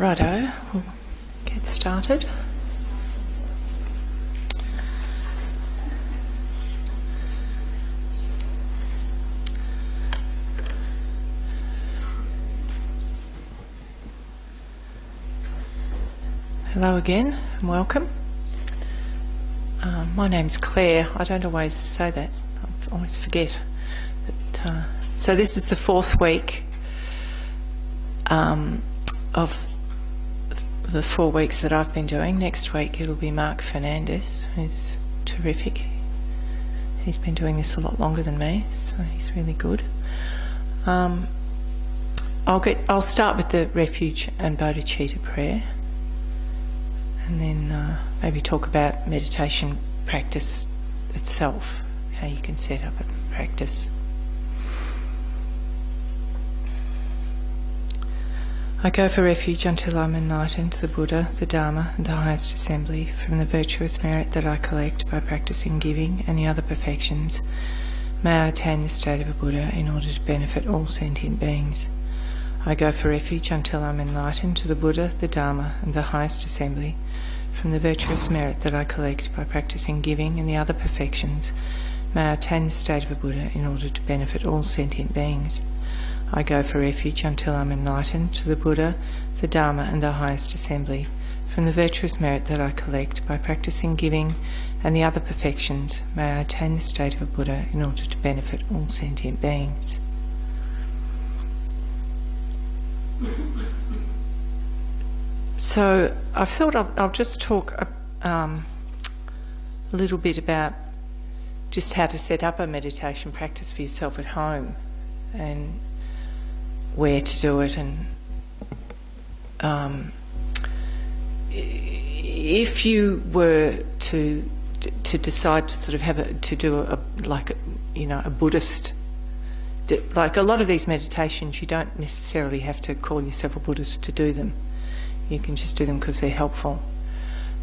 Righto, we'll get started. Hello again and welcome. My name's Clare. I don't always say that, I always forget. But, so this is the fourth week of the 4 weeks that I've been doing. Next week it'll be Mark Fernandez, who's terrific. He's been doing this a lot longer than me, so he's really good. I'll start with the refuge and bodhicitta prayer, and then maybe talk about meditation practice itself, how you can set up a practice. I go for refuge until I'm enlightened, the Buddha, the Dharma and the highest assembly, from the virtuous merit that I collect by practicing giving and the other perfections. May I attain the state of a Buddha in order to benefit all sentient beings. I go for refuge until I'm enlightened, to the Buddha, the Dharma and the highest assembly, from the virtuous merit that I collect by practicing giving and the other perfections. May I attain the state of a Buddha in order to benefit all sentient beings. I go for refuge until I'm enlightened, to the Buddha, the Dharma and the highest assembly, from the virtuous merit that I collect by practicing giving and the other perfections. May I attain the state of a Buddha in order to benefit all sentient beings. So I thought I'll just talk a little bit about just how to set up a meditation practice for yourself at home, and where to do it, and if you were to decide to sort of do a Buddhist, like a lot of these meditations, you don't necessarily have to call yourself a Buddhist to do them. You can just do them because they're helpful.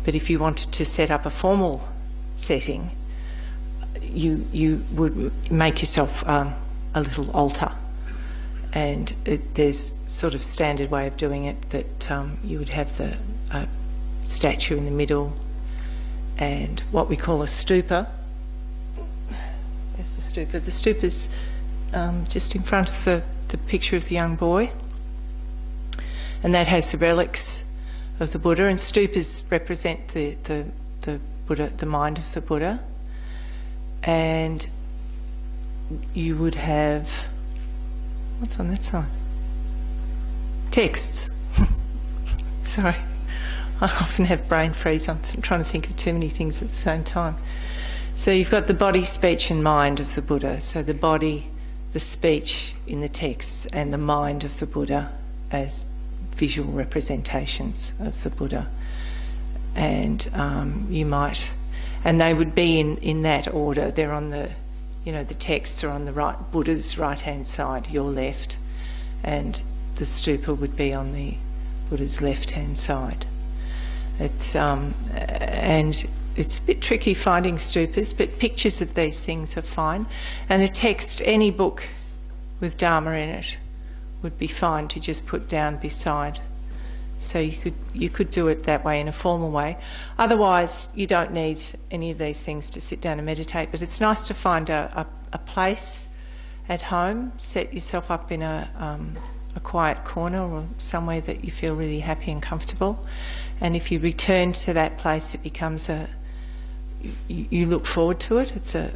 But if you wanted to set up a formal setting, you would make yourself a little altar. And there's sort of standard way of doing it that you would have the statue in the middle and what we call a stupa. There's the stupa. The stupa's just in front of the picture of the young boy, and that has the relics of the Buddha, and stupas represent the Buddha, the mind of the Buddha. And you would have, what's on that side? Texts. Sorry, I often have brain freeze. I'm trying to think of too many things at the same time. So you've got the body, speech and mind of the Buddha. So the body, the speech in the texts, and the mind of the Buddha as visual representations of the Buddha. And you might, and they would be in that order. They're on the, the texts are on the right, Buddha's right-hand side, your left, and the stupa would be on the Buddha's left-hand side. It's and it's a bit tricky finding stupas, but pictures of these things are fine. And the text, any book with Dharma in it, would be fine to just put down beside. So you could do it that way, in a formal way. Otherwise, you don't need any of these things to sit down and meditate, but it's nice to find a place at home, set yourself up in a quiet corner or somewhere that you feel really happy and comfortable. And if you return to that place, it becomes you look forward to it. It's a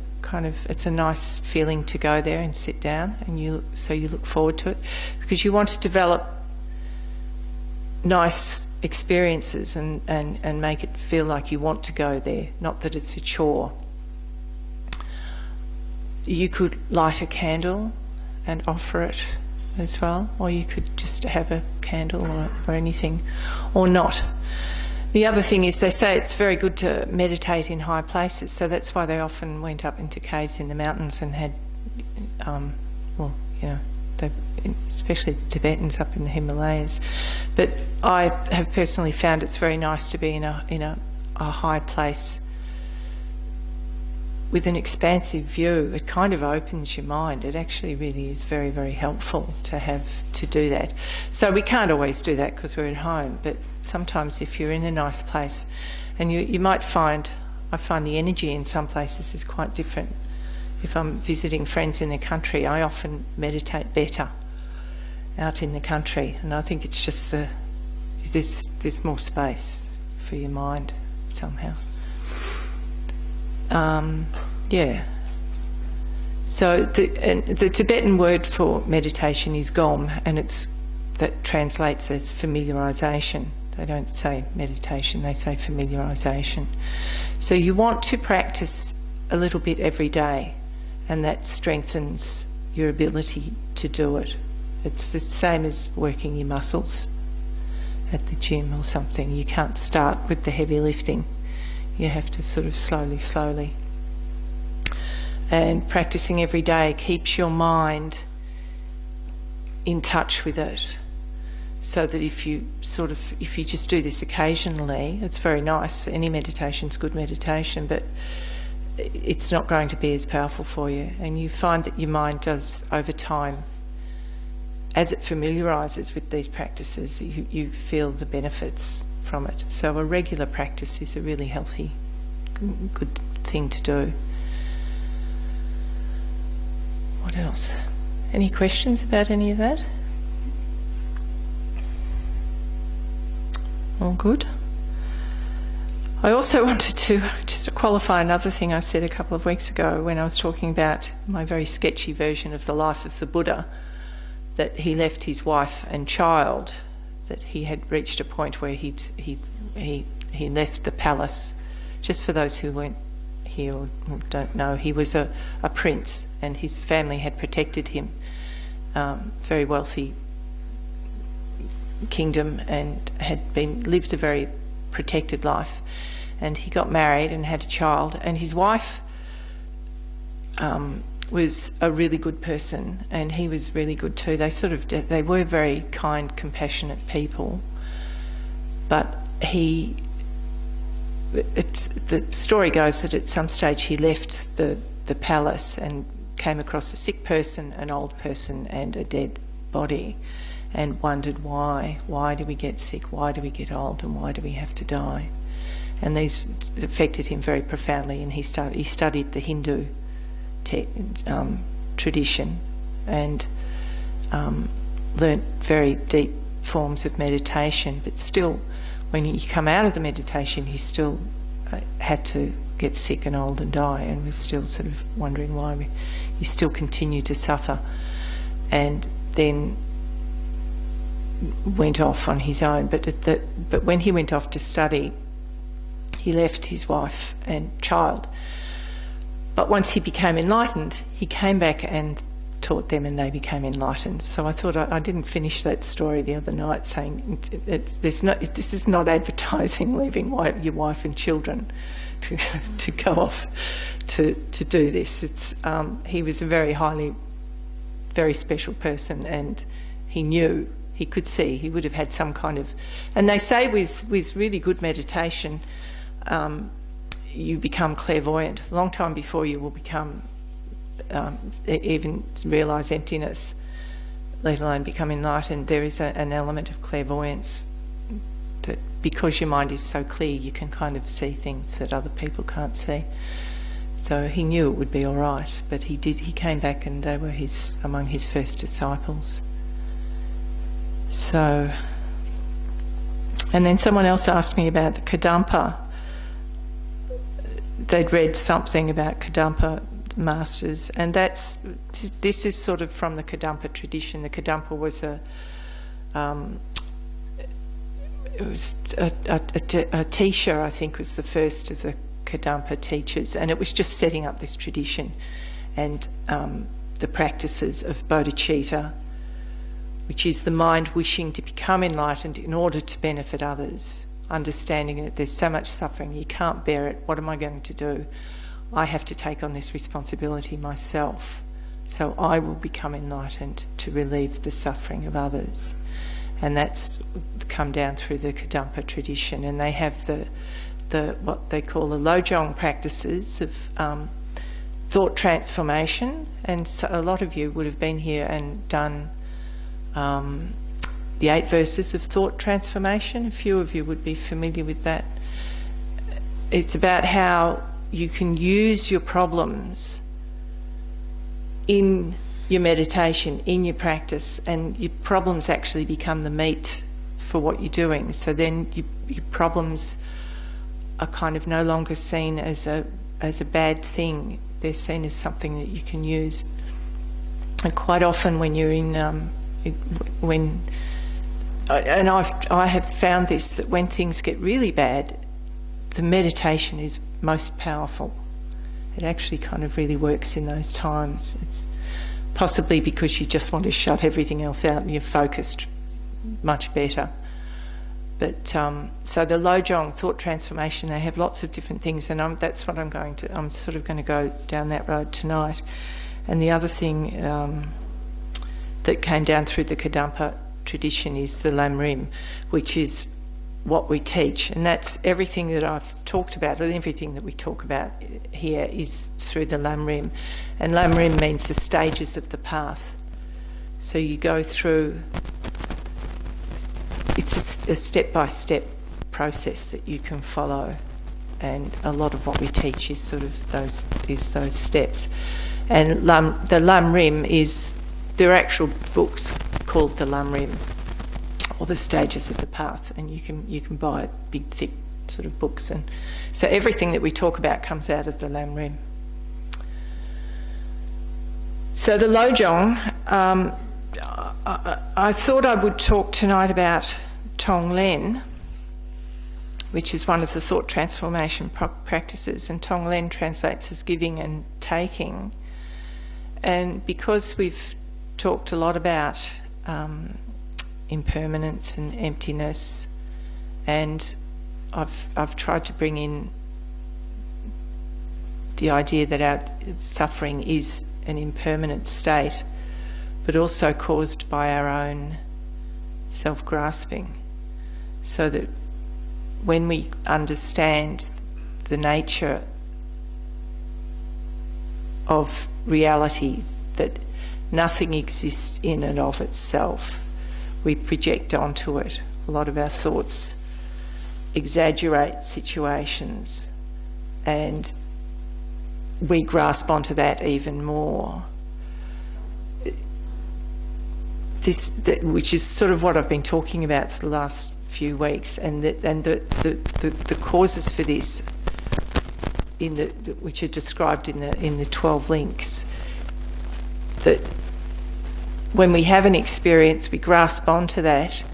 nice feeling to go there and sit down, and so you look forward to it, because you want to develop nice experiences and make it feel like you want to go there, not that it's a chore. You could light a candle and offer it as well, or you could just have a candle or anything, or not. The other thing is, they say it's very good to meditate in high places, so that's why they often went up into caves in the mountains and had, especially the Tibetans up in the Himalayas. But I have personally found it's very nice to be in a high place with an expansive view, it kind of opens your mind. It actually really is very, very helpful to have to do that. So we can't always do that because we're at home, but sometimes if you're in a nice place, and you might find, I find the energy in some places is quite different. If I'm visiting friends in the country, I often meditate better out in the country, and I think it's just there's more space for your mind somehow. Yeah. So the Tibetan word for meditation is gom, and that translates as familiarisation. They don't say meditation, they say familiarisation. So you want to practice a little bit every day, and that strengthens your ability to do it. It's the same as working your muscles at the gym or something. You can't start with the heavy lifting. You have to sort of slowly. And practicing every day keeps your mind in touch with it, so that if you just do this occasionally, it's very nice. Any meditation's good meditation, but it's not going to be as powerful for you. And you find that your mind does, over time, as it familiarises with these practices, you feel the benefits from it. So a regular practice is a really healthy, good thing to do. What else? Any questions about any of that? All good? I also wanted to just qualify another thing I said a couple of weeks ago when I was talking about my very sketchy version of the life of the Buddha, that he left his wife and child, that he had reached a point where he left the palace. Just for those who weren't here or don't know, he was a prince, and his family had protected him. Very wealthy kingdom, and had lived a very protected life. And he got married and had a child, and his wife was a really good person, and he was really good too. They were very kind, compassionate people, but the story goes that at some stage he left the palace and came across a sick person, an old person, and a dead body, and wondered why. Why do we get sick? Why do we get old? And why do we have to die? And these affected him very profoundly, and he studied the Hindu tradition, and learnt very deep forms of meditation. But still, when you come out of the meditation, he still had to get sick and old and die, and was still sort of wondering why you still continue to suffer. And then went off on his own. But when he went off to study, he left his wife and child. But once he became enlightened, he came back and taught them, and they became enlightened. So I thought I didn't finish that story the other night saying this is not advertising leaving your wife and children to go off to do this. He was a very special person, and he could see, he would have had some kind of, and they say with really good meditation, you become clairvoyant a long time before you will become even realise emptiness, let alone become enlightened. There is an element of clairvoyance that, because your mind is so clear, you can kind of see things that other people can't see. So he knew it would be all right, but he came back, and they were among his first disciples. So, and then someone else asked me about the Kadampa. They'd read something about Kadampa masters, and this is sort of from the Kadampa tradition. The Kadampa was a teacher, I think, was the first of the Kadampa teachers, and it was just setting up this tradition and the practices of bodhicitta, which is the mind wishing to become enlightened in order to benefit others, understanding that there's so much suffering, you can't bear it, what am I going to do? I have to take on this responsibility myself, so I will become enlightened to relieve the suffering of others. And that's come down through the Kadampa tradition, and they have the what they call the Lojong practices of thought transformation, and so a lot of you would have been here and done the 8 verses of thought transformation. A few of you would be familiar with that. It's about how you can use your problems in your meditation, in your practice, and your problems actually become the meat for what you're doing. So then your problems are kind of no longer seen as a bad thing. They're seen as something that you can use. And quite often when you're in, I have found this, that when things get really bad, the meditation is most powerful. It actually kind of really works in those times. It's possibly because you just want to shut everything else out and you're focused much better. But so the Lojong thought transformation, they have lots of different things, and that's what I'm sort of going to go down that road tonight. And the other thing that came down through the Kadampa tradition is the Lam Rim, which is what we teach, and that's everything that I've talked about, or everything that we talk about here is through the Lam Rim. And Lam Rim means the stages of the path. So you go through, it's a step-by-step process that you can follow, and a lot of what we teach is sort of those steps. And the Lam Rim there are actual books called the Lam Rim, or the stages of the path, and you can buy big, thick sort of books. And so everything that we talk about comes out of the Lam Rim. So the Lojong, I thought I would talk tonight about Tonglen, which is one of the thought transformation practices, and Tonglen translates as giving and taking. And because we've talked a lot about impermanence and emptiness, and I've tried to bring in the idea that our suffering is an impermanent state, but also caused by our own self-grasping, so that when we understand the nature of reality, that nothing exists in and of itself, we project onto it. A lot of our thoughts exaggerate situations, and we grasp onto that even more. Which is sort of what I've been talking about for the last few weeks, and the causes for this, which are described in the 12 links. That when we have an experience, we grasp onto that,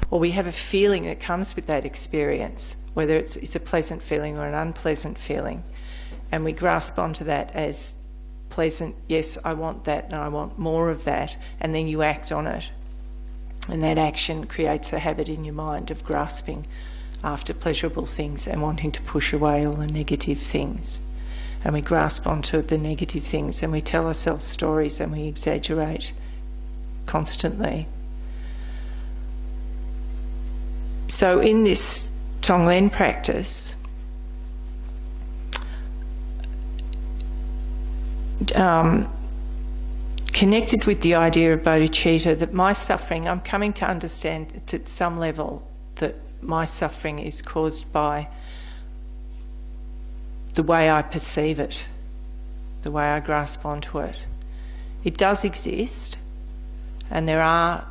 or we have a feeling that comes with that experience, whether it's a pleasant feeling or an unpleasant feeling, and we grasp onto that as pleasant. Yes, I want that, and I want more of that, and then you act on it, and that action creates a habit in your mind of grasping after pleasurable things and wanting to push away all the negative things. And we grasp onto the negative things, and we tell ourselves stories, and we exaggerate constantly. So in this Tonglen practice, connected with the idea of bodhicitta, that my suffering, I'm coming to understand at some level that my suffering is caused by the way I perceive it, the way I grasp onto it. It does exist, and there are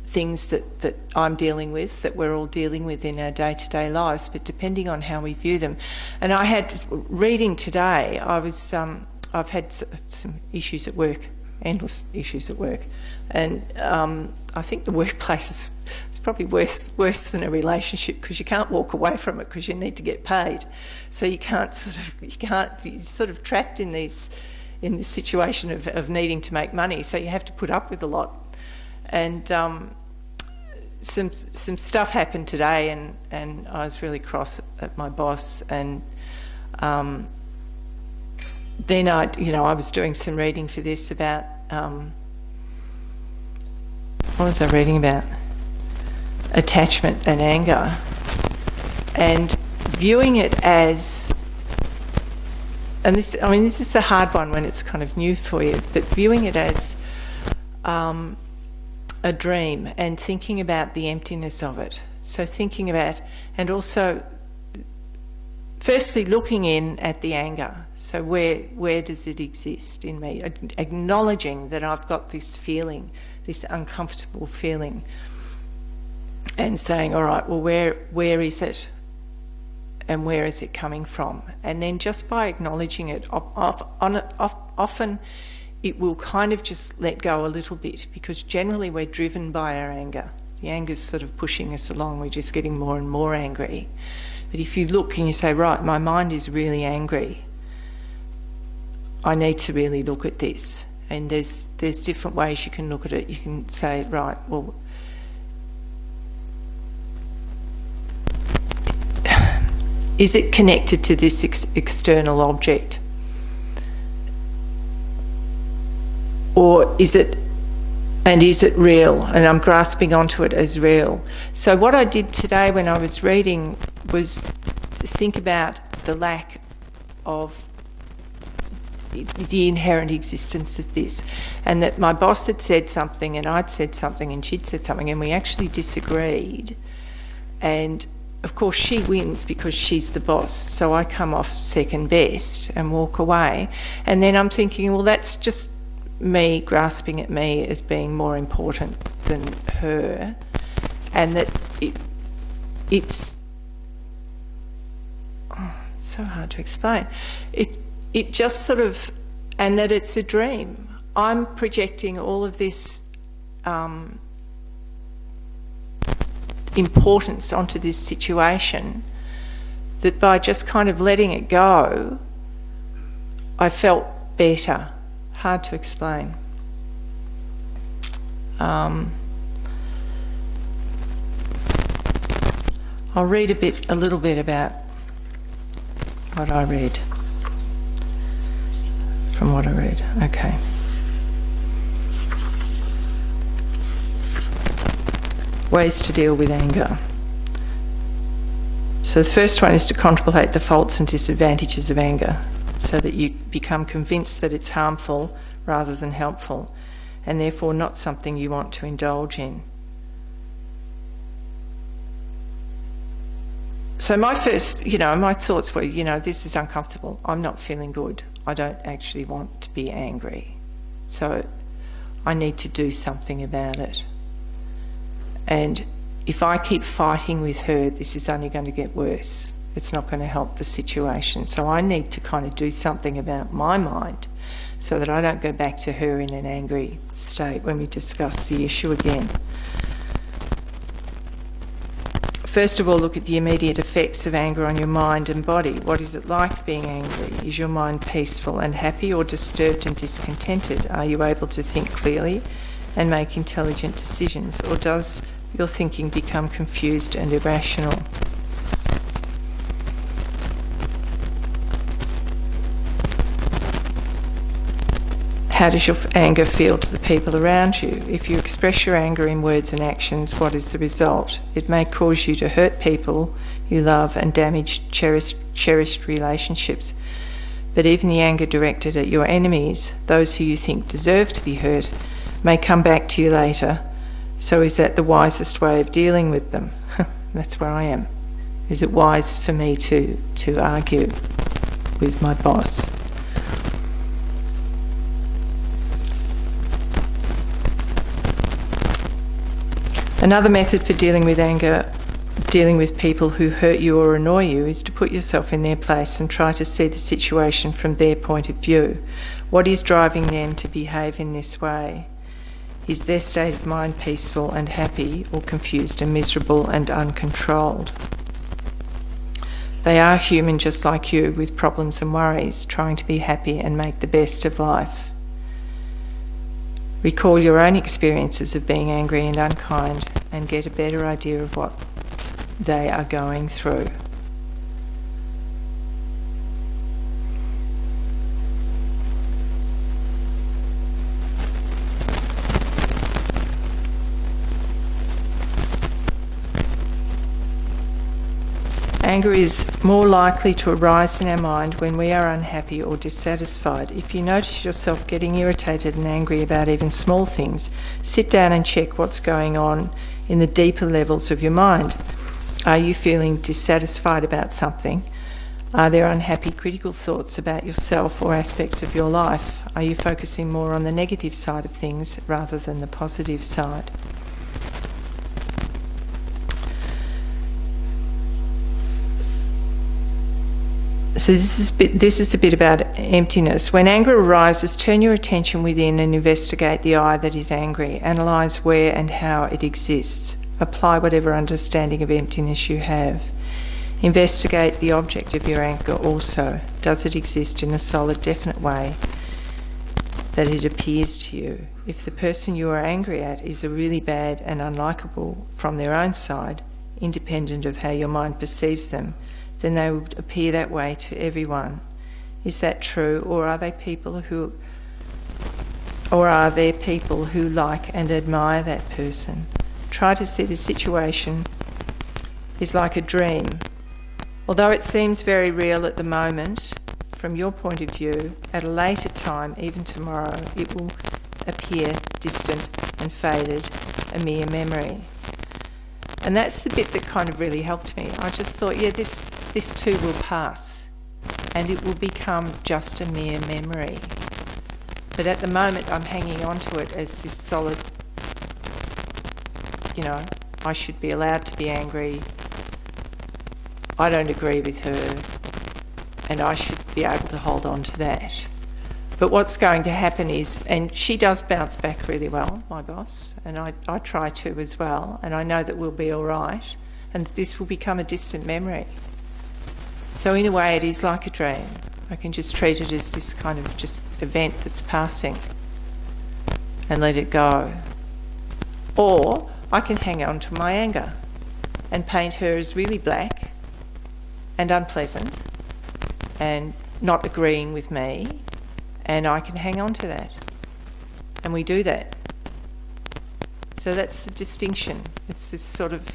things that I'm dealing with, that we're all dealing with in our day-to-day lives, but depending on how we view them. And I had, reading today, I've had some issues at work, endless issues at work, and I think the workplace is probably worse than a relationship, because you can't walk away from it because you need to get paid. So you're sort of trapped in this situation of needing to make money. So you have to put up with a lot. And some stuff happened today, and I was really cross at my boss. And then I was doing some reading for this about what was I reading about? Attachment and anger, and viewing it as and this, I mean, this is a hard one when it's kind of new for you, but viewing it as a dream and thinking about the emptiness of it. So thinking about, and also firstly looking in at the anger. So where does it exist in me? Acknowledging that I've got this feeling, this uncomfortable feeling, and saying, all right, well, where is it? And where is it coming from? And then just by acknowledging it, often it will kind of just let go a little bit, because generally we're driven by our anger. The anger's sort of pushing us along, we're just getting more and more angry. But if you look and you say, right, my mind is really angry, I need to really look at this. And there's different ways you can look at it. You can say, right, well, is it connected to this external object? Or is it real? And I'm grasping onto it as real. So what I did today when I was reading was think about the lack of the inherent existence of this, and that my boss had said something and I'd said something and she'd said something and we actually disagreed, and of course she wins because she's the boss, so I come off second best and walk away. And then I'm thinking, well, that's just me grasping at me as being more important than her, and that it's so hard to explain. It just sort of, and that it's a dream. I'm projecting all of this importance onto this situation, that by just kind of letting it go, I felt better. Hard to explain. I'll read a little bit about what I read. From what I read, okay. Ways to deal with anger. So the first one is to contemplate the faults and disadvantages of anger, so that you become convinced that it's harmful rather than helpful, and therefore not something you want to indulge in. So my first, my thoughts were, this is uncomfortable. I'm not feeling good. I don't actually want to be angry. So I need to do something about it. And if I keep fighting with her, this is only going to get worse. It's not going to help the situation. So I need to kind of do something about my mind so that I don't go back to her in an angry state when we discuss the issue again. First of all, look at the immediate effects of anger on your mind and body. What is it like being angry? Is your mind peaceful and happy, or disturbed and discontented? Are you able to think clearly and make intelligent decisions, or does your thinking become confused and irrational? How does your anger feel to the people around you? If you express your anger in words and actions, what is the result? It may cause you to hurt people you love and damage cherished relationships. But even the anger directed at your enemies, those who you think deserve to be hurt, may come back to you later. So is that the wisest way of dealing with them? That's where I am. Is it wise for me to argue with my boss? Another method for dealing with anger, dealing with people who hurt you or annoy you, is to put yourself in their place and try to see the situation from their point of view. What is driving them to behave in this way? Is their state of mind peaceful and happy, or confused and miserable and uncontrolled? They are human just like you, with problems and worries, trying to be happy and make the best of life. Recall your own experiences of being angry and unkind and get a better idea of what they are going through. Anger is more likely to arise in our mind when we are unhappy or dissatisfied. If you notice yourself getting irritated and angry about even small things, sit down and check what's going on in the deeper levels of your mind. Are you feeling dissatisfied about something? Are there unhappy, critical thoughts about yourself or aspects of your life? Are you focusing more on the negative side of things rather than the positive side? So this is a bit about emptiness. When anger arises, turn your attention within and investigate the I that is angry. Analyse where and how it exists. Apply whatever understanding of emptiness you have. Investigate the object of your anger also. Does it exist in a solid, definite way that it appears to you? If the person you are angry at is a really bad and unlikable from their own side, independent of how your mind perceives them, then they would appear that way to everyone. Is that true, or are there people who like and admire that person? Try to see the situation is like a dream. Although it seems very real at the moment, from your point of view, at a later time, even tomorrow, it will appear distant and faded, a mere memory. And that's the bit that kind of really helped me. I just thought, yeah, this too will pass, and it will become just a mere memory. But at the moment, I'm hanging on to it as this solid, I should be allowed to be angry. I don't agree with her, and I should be able to hold on to that. But what's going to happen is, and she does bounce back really well, my boss, and I try to as well, and I know that we'll be all right, and this will become a distant memory. So in a way it is like a dream. I can just treat it as this kind of just event that's passing and let it go. Or I can hang on to my anger and paint her as really black and unpleasant and not agreeing with me, and I can hang on to that. And we do that. So that's the distinction. It's this sort of,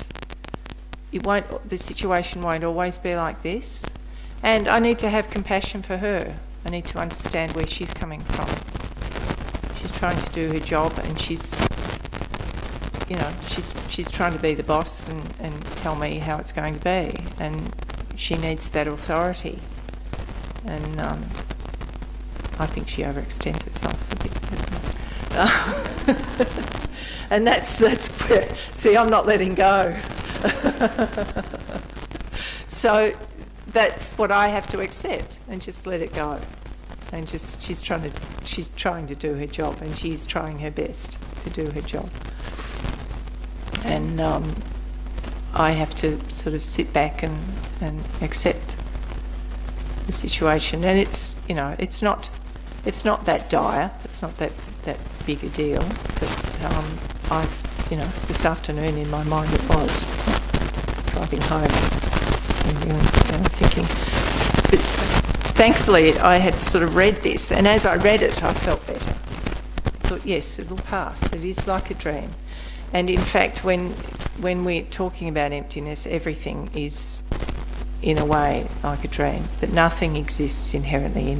the situation won't always be like this. And I need to have compassion for her. I need to understand where she's coming from. She's trying to do her job, and she's trying to be the boss and tell me how it's going to be. And she needs that authority. And I think she overextends herself a bit. And that's where, see, I'm not letting go. So that's what I have to accept and just let it go. And just she's trying to do her job, and she's trying her best to do her job. And I have to sort of sit back and accept the situation. And it's not that dire. It's not that big a deal. But this afternoon in my mind it was driving home and thinking. But thankfully I had sort of read this, and as I read it I felt better. I thought, yes, it'll pass. It is like a dream. And in fact, when we're talking about emptiness, everything is in a way like a dream, but nothing exists inherently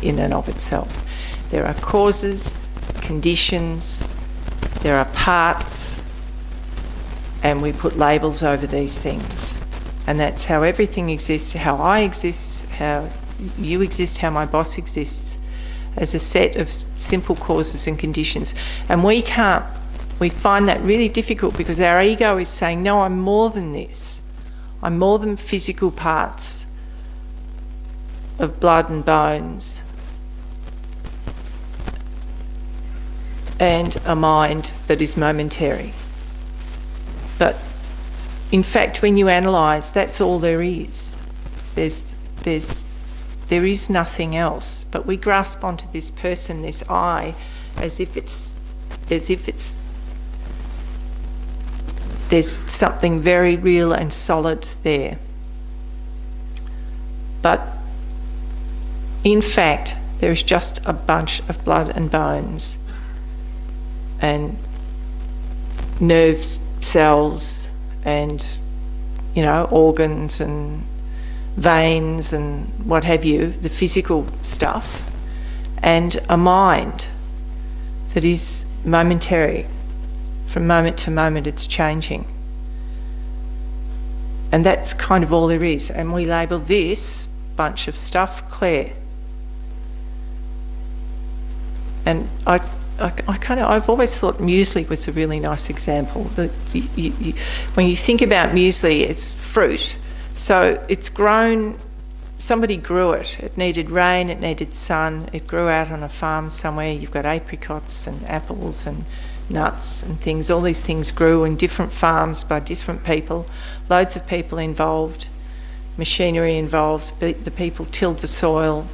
in and of itself. There are causes, conditions, there are parts, and we put labels over these things. And that's how everything exists, how I exist, how you exist, how my boss exists, as a set of simple causes and conditions. And we find that really difficult because our ego is saying, no, I'm more than this. I'm more than physical parts of blood and bones and a mind that is momentary. But in fact, when you analyse, that's all there is. There is nothing else. But we grasp onto this person, this I, as if there's something very real and solid there. But in fact, there is just a bunch of blood and bones and nerve cells and you know, organs and veins and what have you, the physical stuff, and a mind that is momentary. From moment to moment it's changing. And that's kind of all there is. And we label this bunch of stuff Clare. And I've always thought muesli was a really nice example. When you think about muesli, it's fruit. So it's grown, somebody grew it. It needed rain, it needed sun. It grew out on a farm somewhere. You've got apricots and apples and nuts and things. All these things grew in different farms by different people. Loads of people involved, machinery involved. The people tilled the soil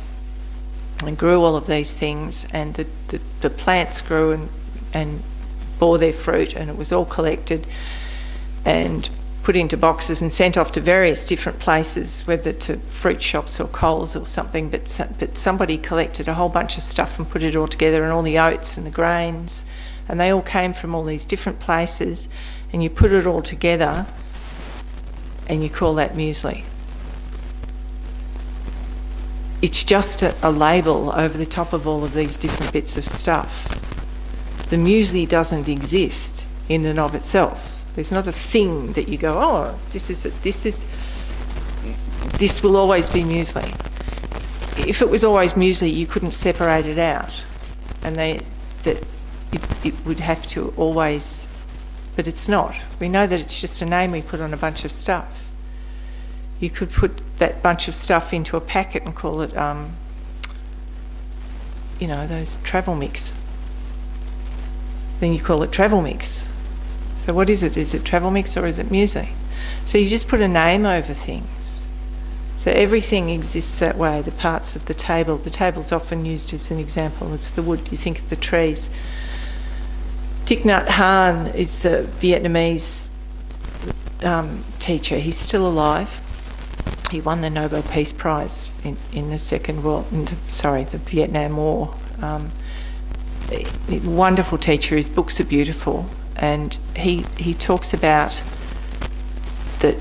and grew all of these things, and the plants grew and bore their fruit, and it was all collected and put into boxes and sent off to various different places, whether to fruit shops or Coles or something, but somebody collected a whole bunch of stuff and put it all together, and all the oats and the grains, and they all came from all these different places, and you put it all together and you call that muesli. It's just a label over the top of all of these different bits of stuff. The muesli doesn't exist in and of itself. There's not a thing that you go, oh, this will always be muesli. If it was always muesli, you couldn't separate it out, and it would have to always, but it's not. We know that it's just a name we put on a bunch of stuff. You could put that bunch of stuff into a packet and call it, you know, those travel mix. Then you call it travel mix. So what is it? Is it travel mix or is it muesli? So you just put a name over things. So everything exists that way, the parts of the table. The table's often used as an example. It's the wood. You think of the trees. Thich Nhat Hanh is the Vietnamese teacher. He's still alive. He won the Nobel Peace Prize in the Vietnam War. Wonderful teacher. His books are beautiful, and he talks about that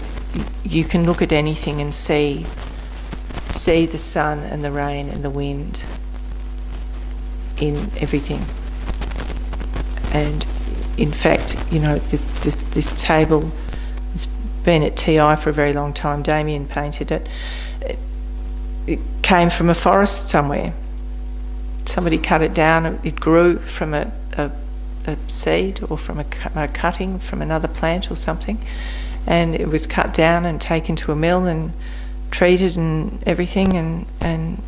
you can look at anything and see the sun and the rain and the wind in everything. And in fact, you know, this table has been at TI for a very long time. Damien painted it. It came from a forest somewhere. Somebody cut it down. It grew from a seed or from a cutting from another plant or something, and it was cut down and taken to a mill and treated and everything, and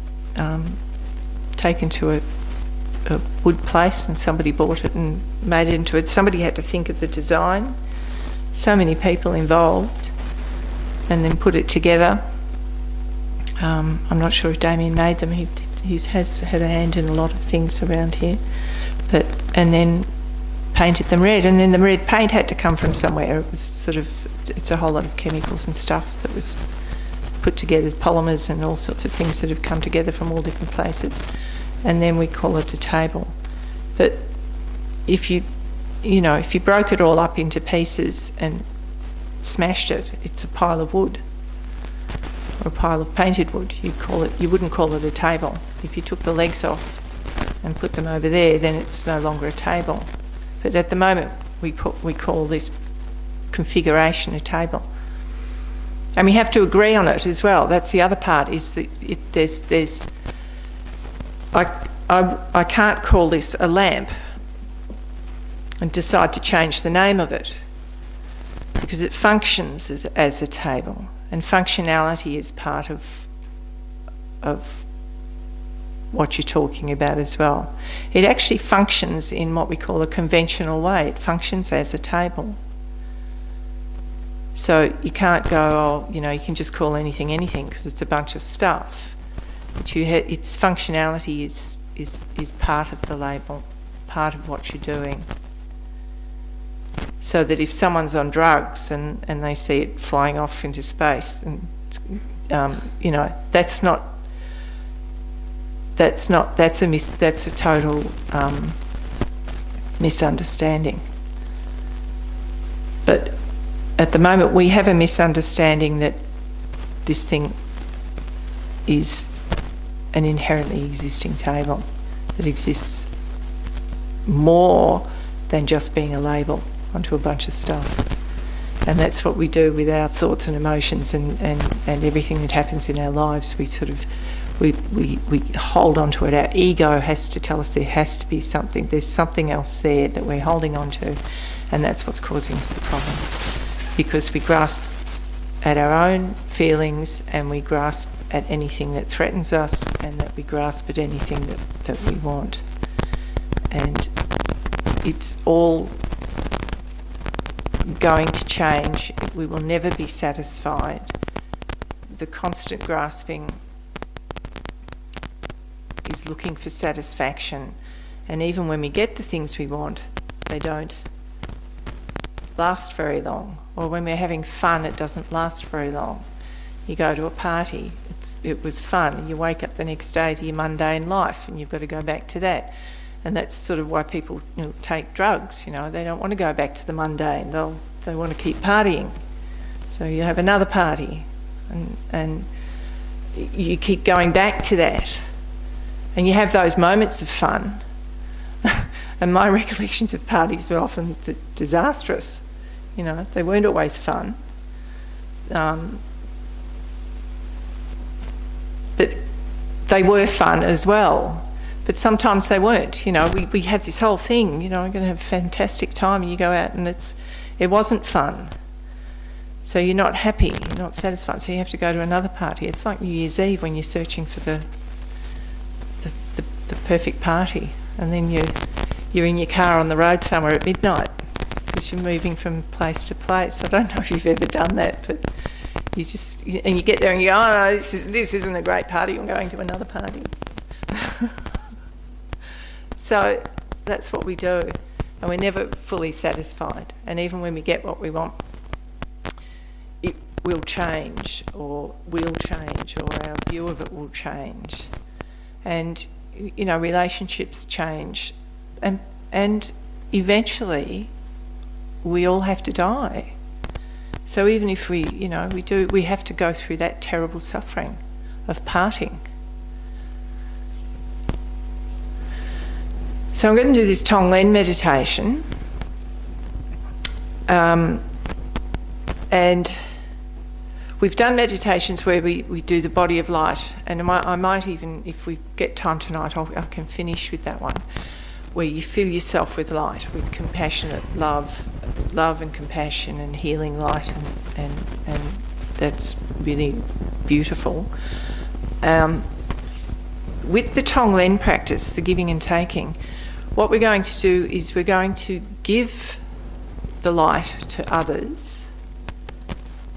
taken to a wood place, and somebody bought it and made it into it. Somebody had to think of the design. So many people involved, and then put it together. I'm not sure if Damien made them. He has had a hand in a lot of things around here, and then painted them red, and then the red paint had to come from somewhere. It was sort of, it's a whole lot of chemicals and stuff that was put together, polymers and all sorts of things that have come together from all different places, and then we call it a table. But if you broke it all up into pieces and smashed it, it's a pile of wood or a pile of painted wood. You wouldn't call it a table. If you took the legs off and put them over there, then it's no longer a table. But at the moment, we call this configuration a table. And we have to agree on it as well. That's the other part, is that I can't call this a lamp and decide to change the name of it, because it functions as a table, and functionality is part of what you're talking about as well. It actually functions in what we call a conventional way. It functions as a table. So you can't go, oh, you know, you can just call anything because it's a bunch of stuff. But its functionality is part of the label, part of what you're doing. So that if someone's on drugs and they see it flying off into space, and you know, that's a total misunderstanding. But at the moment we have a misunderstanding that this thing is an inherently existing table that exists more than just being a label onto a bunch of stuff. And that's what we do with our thoughts and emotions and everything that happens in our lives. We sort of, we hold on to it. Our ego has to tell us there has to be something. There's something else there that we're holding on to, and that's what's causing us the problem. Because we grasp at our own feelings, and we grasp at anything that threatens us, and that we grasp at anything that we want. And it's all going to change. We will never be satisfied. The constant grasping is looking for satisfaction, and even when we get the things we want, they don't last very long. Or when we're having fun, it doesn't last very long. You go to a party, it was fun, you wake up the next day to your mundane life, and you've got to go back to that. And that's sort of why people, take drugs. They don't want to go back to the mundane. They want to keep partying. So you have another party, and you keep going back to that. And you have those moments of fun. And my recollections of parties were often disastrous. They weren't always fun. But they were fun as well. But sometimes they weren't. We have this whole thing, we're going to have a fantastic time, and you go out and it wasn't fun. So you're not happy, you're not satisfied, so you have to go to another party. It's like New Year's Eve when you're searching for the perfect party, and then you're in your car on the road somewhere at midnight because you're moving from place to place. I don't know if you've ever done that, but you get there and you go, oh no, this isn't a great party, I'm going to another party. So that's what we do, and we're never fully satisfied. And even when we get what we want, it will change, or we'll change, or our view of it will change. And relationships change, and eventually we all have to die. So even if we have to go through that terrible suffering of parting. So I'm going to do this Tonglen meditation, and we've done meditations where we do the body of light, and I might even, if we get time tonight, I can finish with that one, where you fill yourself with light, with compassionate love and compassion and healing light, and that's really beautiful. With the Tonglen practice, the giving and taking, what we're going to do is we're going to give the light to others,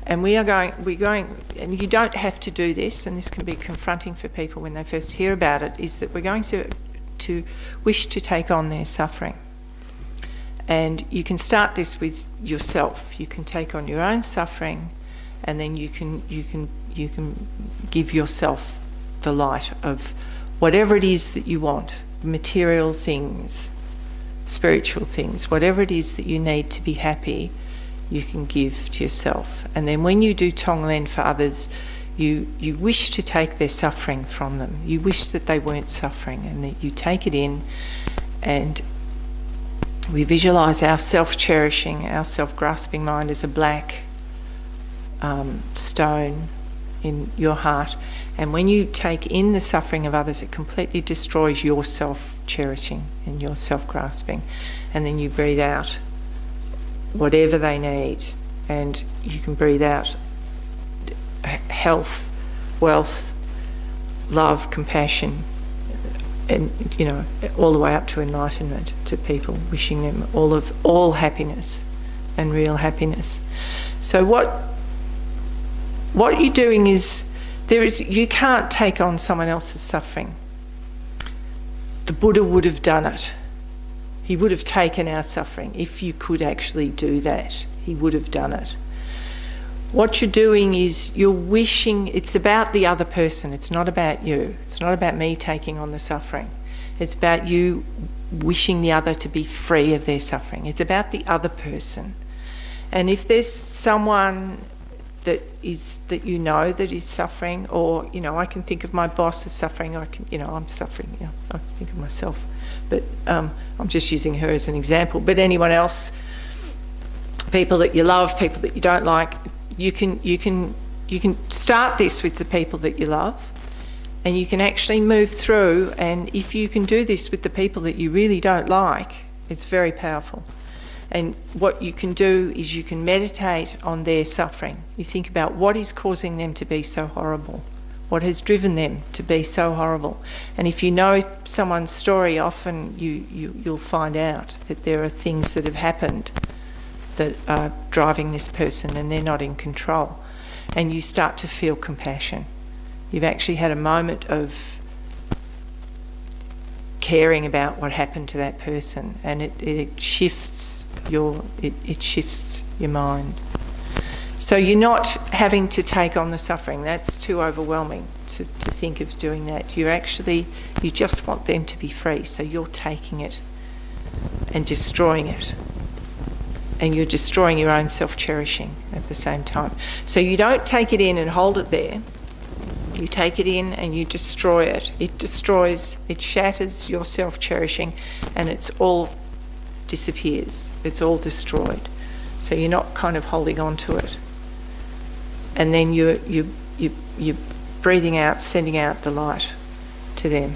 and we're going, and you don't have to do this, and this can be confronting for people when they first hear about it, is that we're going to wish to take on their suffering. And you can start this with yourself. You can take on your own suffering, and then you can give yourself the light of whatever it is that you want, material things, spiritual things, whatever it is that you need to be happy, you can give to yourself. And then when you do Tonglen for others, you wish to take their suffering from them. You wish that they weren't suffering, and that you take it in, and we visualise our self-cherishing, our self-grasping mind as a black stone in your heart. And when you take in the suffering of others, it completely destroys your self-cherishing and your self-grasping. And then you breathe out whatever they need, and you can breathe out health, wealth, love, compassion, and all the way up to enlightenment, to people, wishing them all happiness and real happiness. So what you're doing is, you can't take on someone else's suffering. The Buddha would have done it. He would have taken our suffering. If you could actually do that, he would have done it. What you're doing is you're wishing, it's about the other person, it's not about you. It's not about me taking on the suffering. It's about you wishing the other to be free of their suffering. It's about the other person. And if there's someone that you know that is suffering, or I can think of my boss as suffering. I'm suffering. I can think of myself, but I'm just using her as an example. But anyone else, people that you love, people that you don't like, you can start this with the people that you love, and you can actually move through. And if you can do this with the people that you really don't like, it's very powerful. And what you can do is you can meditate on their suffering. You think about what is causing them to be so horrible, what has driven them to be so horrible. And if you know someone's story, often you'll find out that there are things that have happened that are driving this person, and they're not in control. And you start to feel compassion. You've actually had a moment of caring about what happened to that person, and it shifts your mind. So you're not having to take on the suffering. That's too overwhelming to think of doing that. You just want them to be free, so you're taking it and destroying it. And you're destroying your own self-cherishing at the same time. So you don't take it in and hold it there. You take it in and you destroy it. It shatters your self-cherishing, and it's all disappears. It's all destroyed. So you're not kind of holding on to it. And then you're breathing out, sending out the light to them.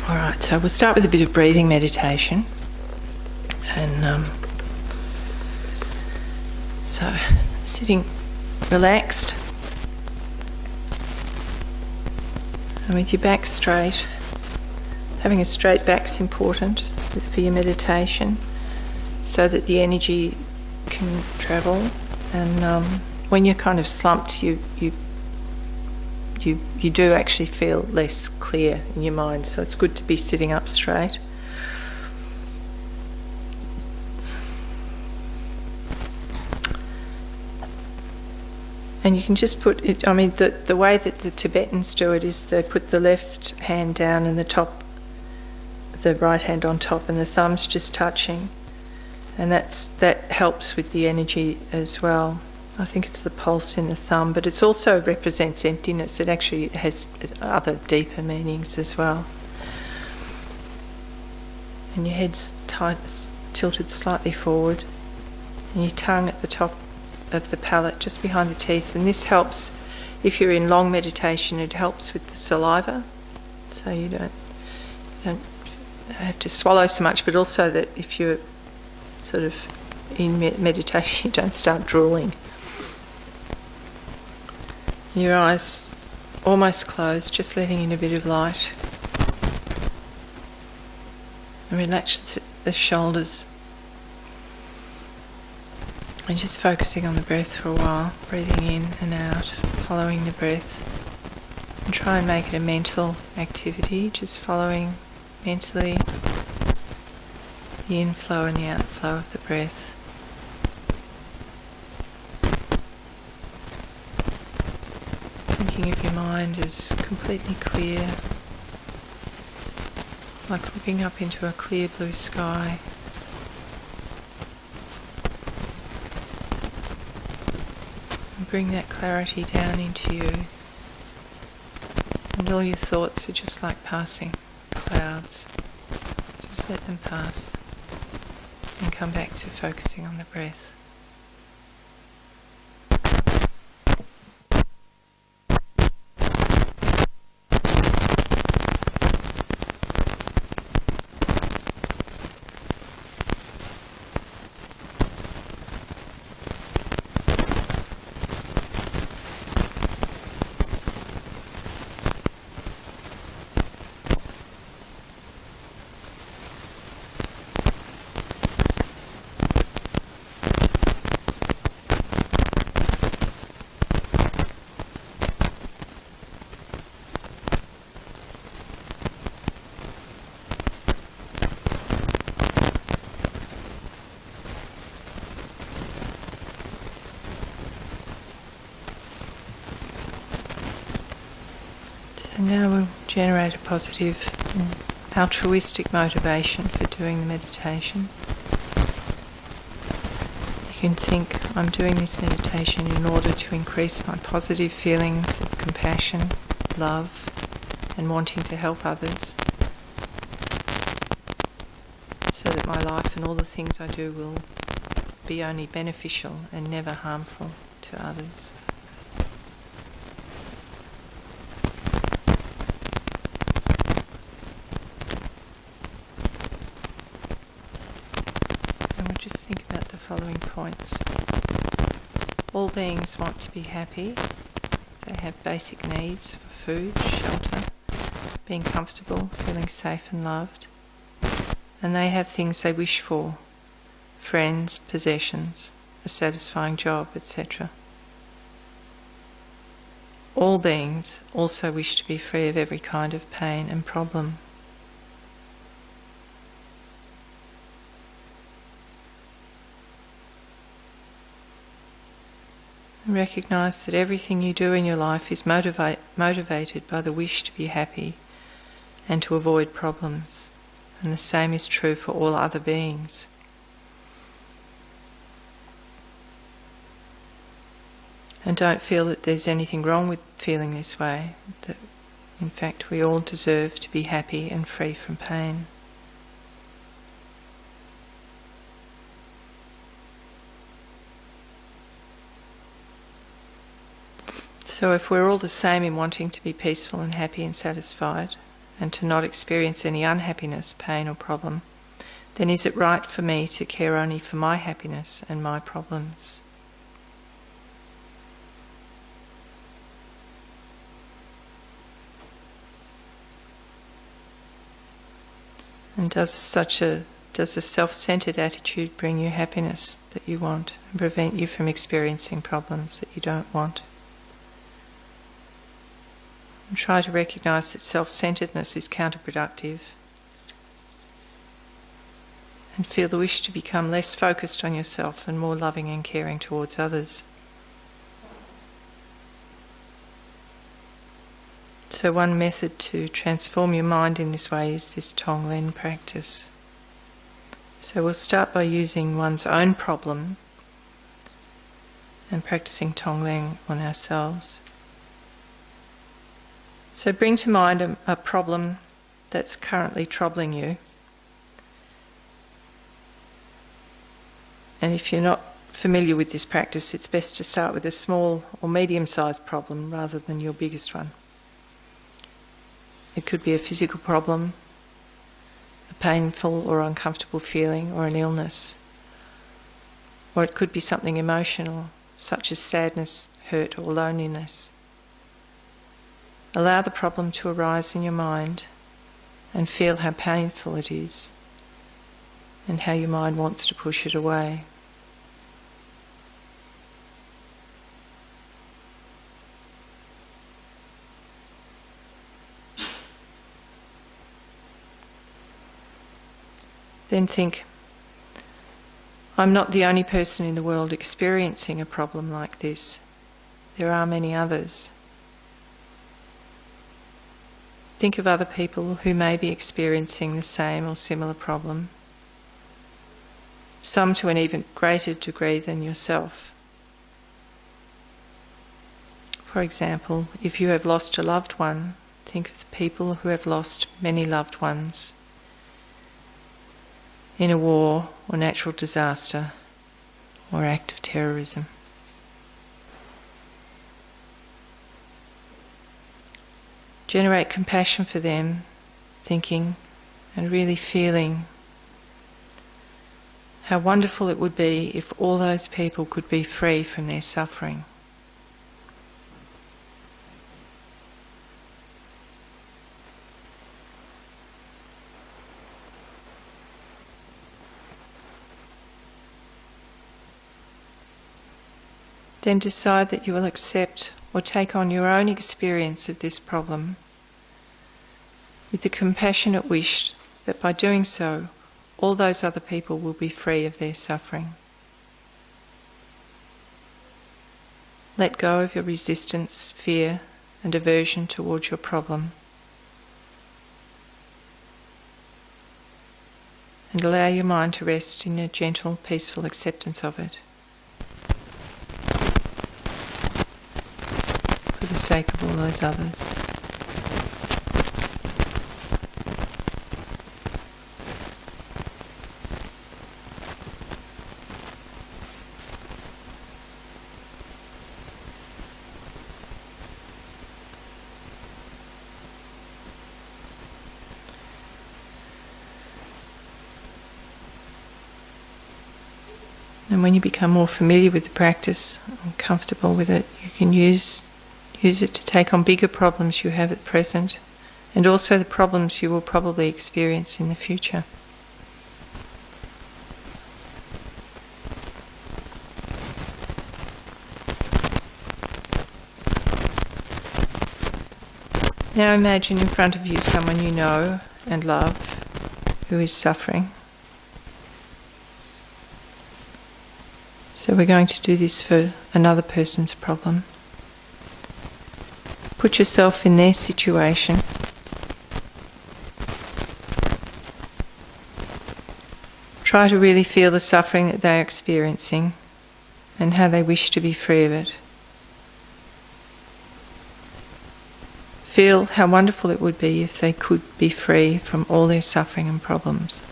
All right, so we'll start with a bit of breathing meditation. And so sitting relaxed and with your back straight. Having a straight back is important for your meditation so that the energy can travel. And when you're kind of slumped, you do actually feel less clear in your mind, so it's good to be sitting up straight. And you can just put it, the way that the Tibetans do it is they put the left hand down and the right hand on top, and the thumbs just touching. And that helps with the energy as well. I think it's the pulse in the thumb, but it also represents emptiness. It actually has other deeper meanings as well. And your head's tilted slightly forward, and your tongue at the top of the palate, just behind the teeth. And this helps, if you're in long meditation, it helps with the saliva, so you don't have to swallow so much, but also that if you're sort of in meditation, you don't start drooling. Your eyes almost closed, just letting in a bit of light. And relax the shoulders. And just focusing on the breath for a while, breathing in and out, following the breath. And try and make it a mental activity, just following mentally the inflow and the outflow of the breath. Thinking of your mind as completely clear, like looking up into a clear blue sky. And bring that clarity down into you. And all your thoughts are just like passing clouds. Just let them pass and come back to focusing on the breath. And now we'll generate a positive and altruistic motivation for doing the meditation. You can think, I'm doing this meditation in order to increase my positive feelings of compassion, love, and wanting to help others, so that my life and all the things I do will be only beneficial and never harmful to others. And we'll just think about the following points. All beings want to be happy. They have basic needs for food, shelter, being comfortable, feeling safe and loved. And they have things they wish for: friends, possessions, a satisfying job, etc. All beings also wish to be free of every kind of pain and problem. And recognise that everything you do in your life is motivated by the wish to be happy and to avoid problems. And the same is true for all other beings. And don't feel that there's anything wrong with feeling this way, that in fact we all deserve to be happy and free from pain. So if we're all the same in wanting to be peaceful and happy and satisfied, and to not experience any unhappiness, pain or problem, then is it right for me to care only for my happiness and my problems? And does a self-centered attitude bring you happiness that you want and prevent you from experiencing problems that you don't want? And try to recognise that self-centeredness is counterproductive, and feel the wish to become less focused on yourself and more loving and caring towards others. So one method to transform your mind in this way is this Tonglen practice. So we'll start by using one's own problem and practicing Tonglen on ourselves. So bring to mind a problem that's currently troubling you. And if you're not familiar with this practice, it's best to start with a small or medium-sized problem rather than your biggest one. It could be a physical problem, a painful or uncomfortable feeling, or an illness. Or it could be something emotional, such as sadness, hurt, or loneliness. Allow the problem to arise in your mind and feel how painful it is and how your mind wants to push it away. Then think, I'm not the only person in the world experiencing a problem like this. There are many others. Think of other people who may be experiencing the same or similar problem, some to an even greater degree than yourself. For example, if you have lost a loved one, think of the people who have lost many loved ones in a war or natural disaster or act of terrorism. Generate compassion for them, thinking and really feeling how wonderful it would be if all those people could be free from their suffering. Then decide that you will accept or take on your own experience of this problem with the compassionate wish that by doing so, all those other people will be free of their suffering. Let go of your resistance, fear, and aversion towards your problem. And allow your mind to rest in a gentle, peaceful acceptance of it, for the sake of all those others. And when you become more familiar with the practice and comfortable with it, you can use it to take on bigger problems you have at present, and also the problems you will probably experience in the future. Now imagine in front of you someone you know and love who is suffering. So we're going to do this for another person's problem. Put yourself in their situation. Try to really feel the suffering that they're experiencing and how they wish to be free of it. Feel how wonderful it would be if they could be free from all their suffering and problems.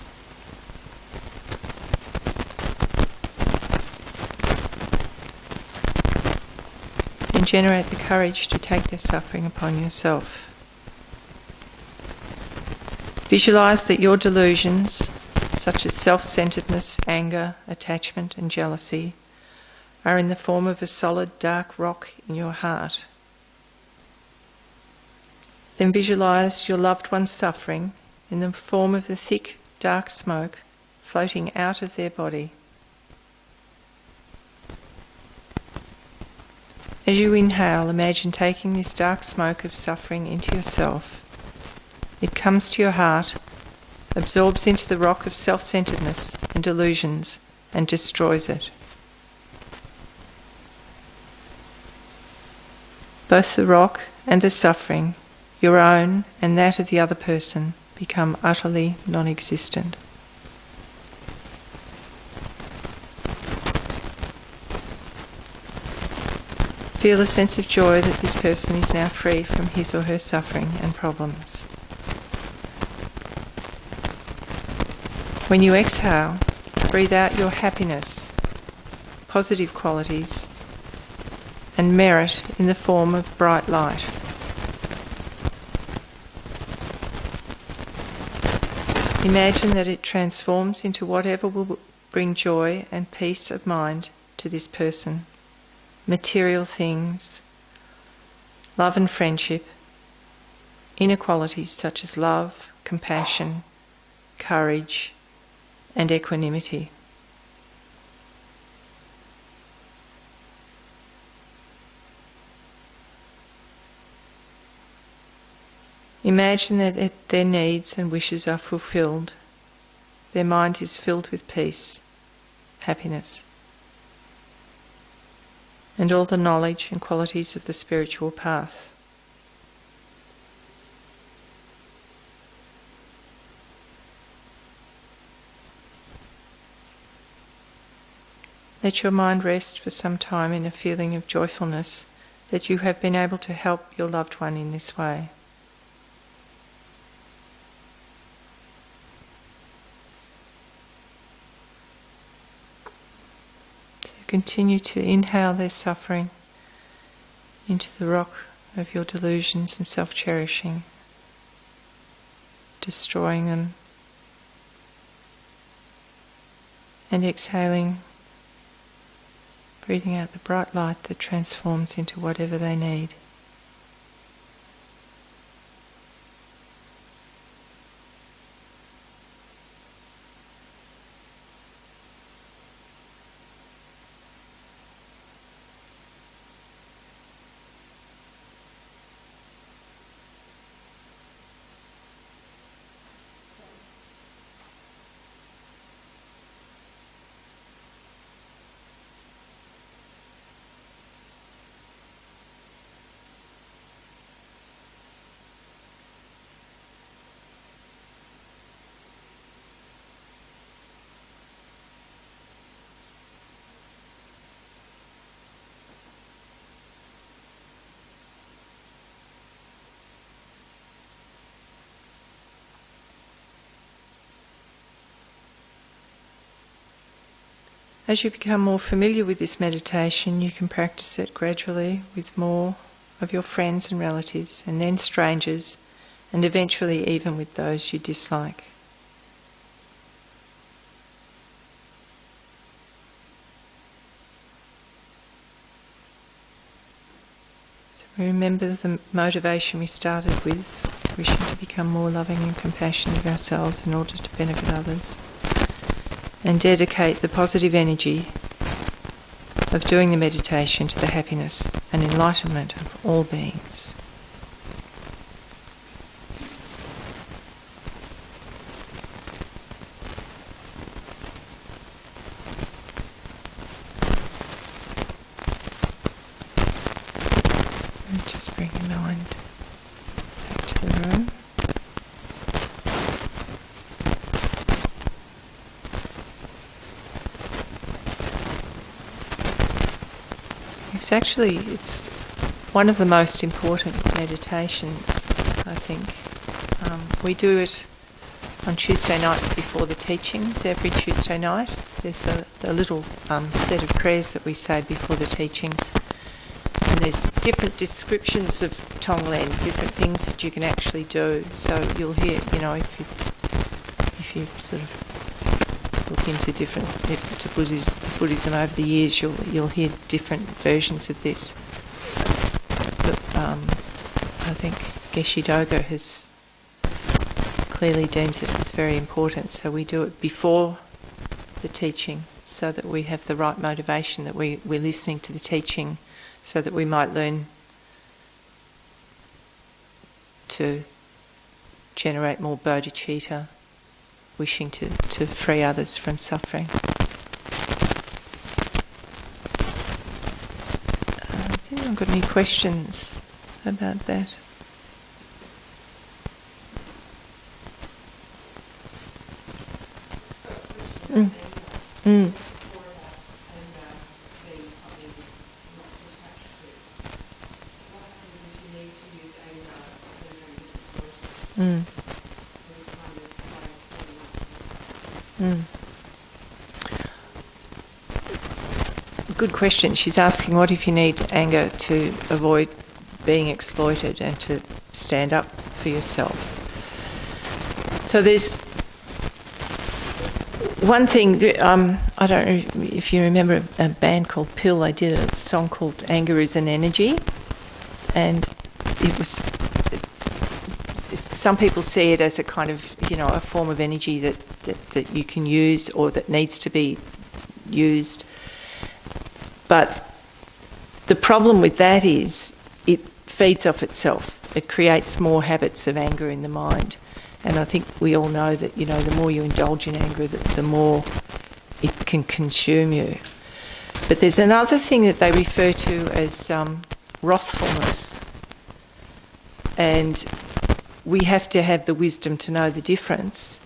And generate the courage to take their suffering upon yourself. Visualize that your delusions, such as self-centeredness, anger, attachment and jealousy, are in the form of a solid dark rock in your heart. Then visualize your loved one's suffering in the form of the thick dark smoke floating out of their body. As you inhale, imagine taking this dark smoke of suffering into yourself. It comes to your heart, absorbs into the rock of self-centeredness and delusions, and destroys it. Both the rock and the suffering, your own and that of the other person, become utterly non-existent. Feel a sense of joy that this person is now free from his or her suffering and problems. When you exhale, breathe out your happiness, positive qualities, and merit in the form of bright light. Imagine that it transforms into whatever will bring joy and peace of mind to this person. Material things, love and friendship, inner qualities such as love, compassion, courage, and equanimity. Imagine that their needs and wishes are fulfilled. Their mind is filled with peace, happiness, and all the knowledge and qualities of the spiritual path. Let your mind rest for some time in a feeling of joyfulness that you have been able to help your loved one in this way. Continue to inhale their suffering into the rock of your delusions and self-cherishing, destroying them, and exhaling, breathing out the bright light that transforms into whatever they need. As you become more familiar with this meditation, you can practice it gradually with more of your friends and relatives, and then strangers, and eventually even with those you dislike. So remember the motivation we started with, wishing to become more loving and compassionate of ourselves in order to benefit others. And dedicate the positive energy of doing the meditation to the happiness and enlightenment of all beings. And just bring your mind back to the room. It's one of the most important meditations, I think. We do it on Tuesday nights before the teachings, every Tuesday night. There's a little set of prayers that we say before the teachings. And there's different descriptions of Tonglen, different things that you can actually do. So you'll hear, if you sort of look into Buddhism over the years, you'll hear different versions of this. But I think Geshe Dogo has clearly deems it as very important. So we do it before the teaching, so that we have the right motivation, that we're listening to the teaching, so that we might learn to generate more bodhicitta, wishing to free others from suffering. Has anyone got any questions about that? Good question. She's asking, what if you need anger to avoid being exploited and to stand up for yourself? So there's one thing, I don't know if you remember a band called Pill. They did a song called Anger is an Energy, and it was, some people see it as a kind of, a form of energy that you can use or that needs to be used. But the problem with that is it feeds off itself. It creates more habits of anger in the mind. And I think we all know that, the more you indulge in anger, the more it can consume you. But there's another thing that they refer to as wrathfulness. And we have to have the wisdom to know the difference.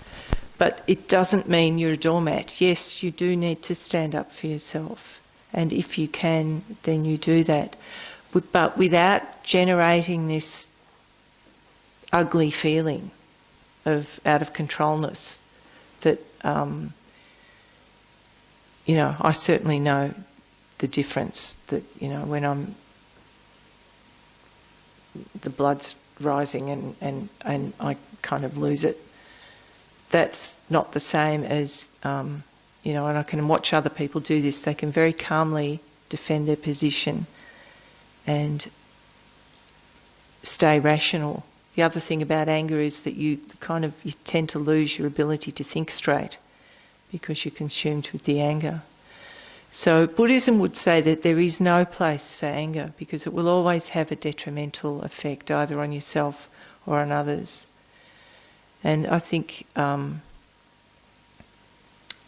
But it doesn't mean you're a doormat. Yes, you do need to stand up for yourself. And if you can, then you do that. But without generating this ugly feeling of out of controlness that, I certainly know the difference that, when the blood's rising and I kind of lose it. That's not the same as, and I can watch other people do this. They can very calmly defend their position and stay rational. The other thing about anger is that you tend to lose your ability to think straight because you're consumed with the anger. So Buddhism would say that there is no place for anger because it will always have a detrimental effect either on yourself or on others. And I think, in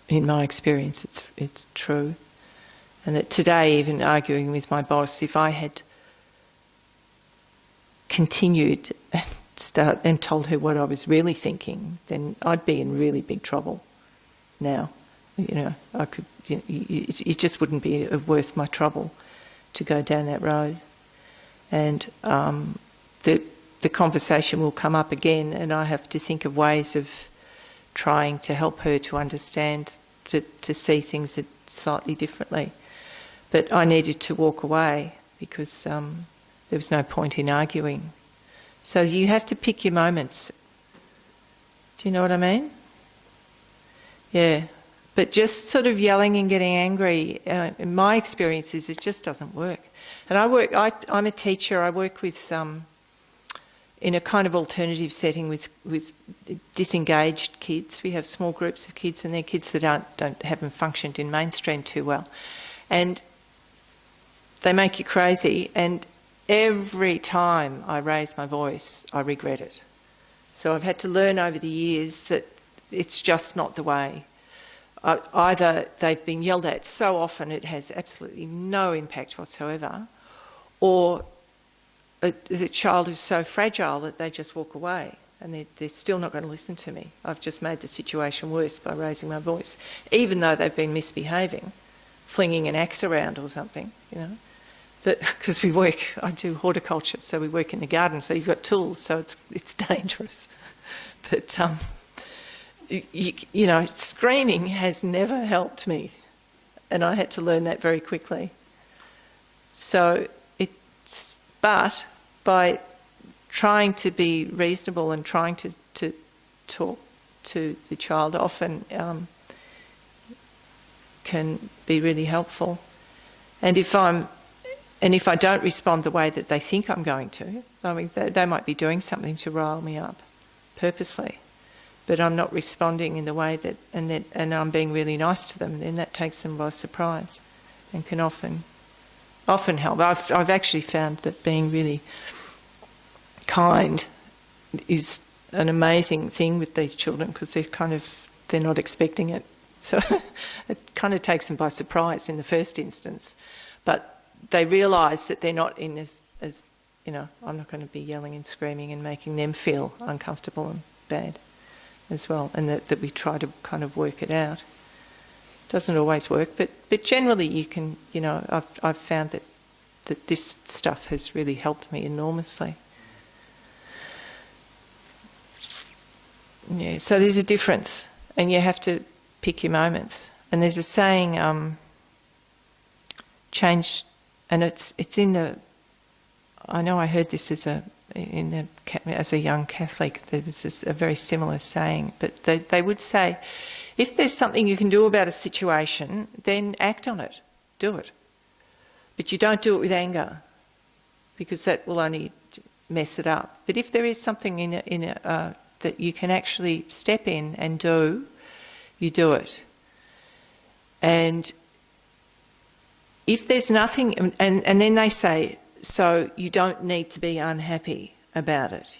my experience, it's true. And that today, even arguing with my boss, if I had continued and told her what I was really thinking, then I'd be in really big trouble now. I could. It just wouldn't be worth my trouble to go down that road. And the conversation will come up again, and I have to think of ways of trying to help her to understand to see things slightly differently. But I needed to walk away because there was no point in arguing. So you have to pick your moments. Do you know what I mean? Yeah. But just sort of yelling and getting angry, in my experience is it just doesn't work. And I'm a teacher. I work with in a kind of alternative setting with disengaged kids. We have small groups of kids, and they're kids that haven't functioned in mainstream too well, and they make you crazy. And every time I raise my voice, I regret it. So I've had to learn over the years that it's just not the way. Either they've been yelled at so often it has absolutely no impact whatsoever, or the child is so fragile that they just walk away and they're still not going to listen to me. I've just made the situation worse by raising my voice, even though they've been misbehaving, flinging an axe around or something, you know. But because I do horticulture, so we work in the garden, so you've got tools, so it's dangerous. But you know, screaming has never helped me, and I had to learn that very quickly. So but by trying to be reasonable and trying to talk to the child often can be really helpful. And if I don't respond the way that they think I'm going to, I mean, they might be doing something to rile me up purposely, but I'm not responding in the way that, and I'm being really nice to them, then that takes them by surprise and can often help. I've actually found that being really kind is an amazing thing with these children because they're not expecting it. So it kind of takes them by surprise in the first instance. But they realise that they're not in as you know, I'm not going to be yelling and screaming and making them feel uncomfortable and bad as well, and that we try to kind of work it out. Doesn't always work, but generally you can, you know, I've found that this stuff has really helped me enormously. Yeah, so there's a difference, and you have to pick your moments. And there's a saying, change, and it's in the. I know I heard this as a young Catholic. There was a very similar saying, but they would say, if there's something you can do about a situation, then act on it, do it. But you don't do it with anger, because that will only mess it up. But if there is something that you can actually step in and do, you do it. And if there's nothing, and then they say, so you don't need to be unhappy about it.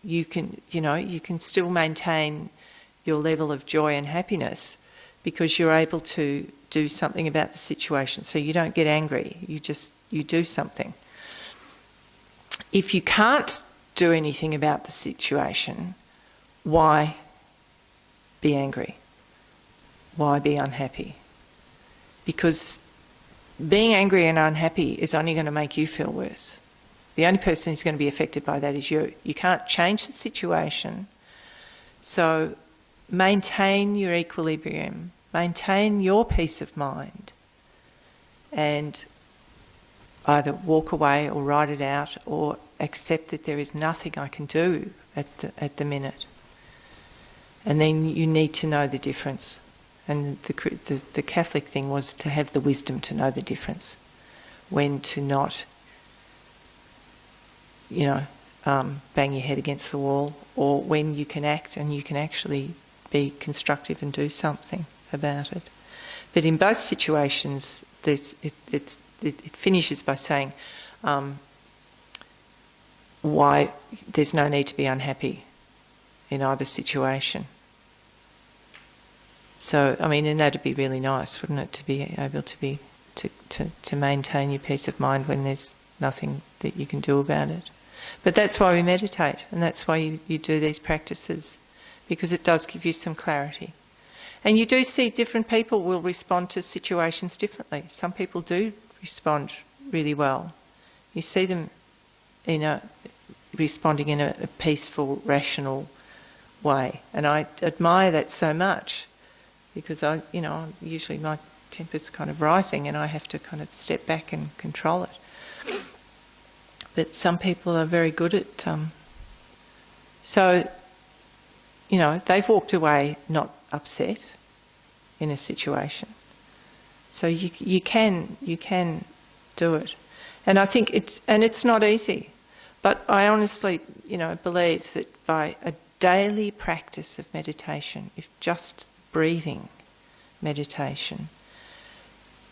You can still maintain your level of joy and happiness because you're able to do something about the situation. So you don't get angry, you do something. If you can't do anything about the situation, why be angry? Why be unhappy? Because being angry and unhappy is only going to make you feel worse. The only person who's going to be affected by that is you. You can't change the situation. So maintain your equilibrium, maintain your peace of mind, and either walk away or write it out or accept that there is nothing I can do at the minute. And then you need to know the difference. And the Catholic thing was to have the wisdom to know the difference, when to not, you know, bang your head against the wall, or when you can act and you can actually be constructive and do something about it. But in both situations, it finishes by saying why there's no need to be unhappy in either situation. So, I mean, and that'd be really nice, wouldn't it, to be able to maintain your peace of mind when there's nothing that you can do about it. But that's why we meditate, and that's why you do these practices, because it does give you some clarity. And you do see different people will respond to situations differently. Some people do respond really well. You see them, responding in a peaceful, rational way. And I admire that so much. because usually my temper's kind of rising and I have to kind of step back and control it. But some people are very good at, they've walked away not upset in a situation. So you can do it. And I think it's not easy. But I honestly, believe that by a daily practice of meditation, if just breathing meditation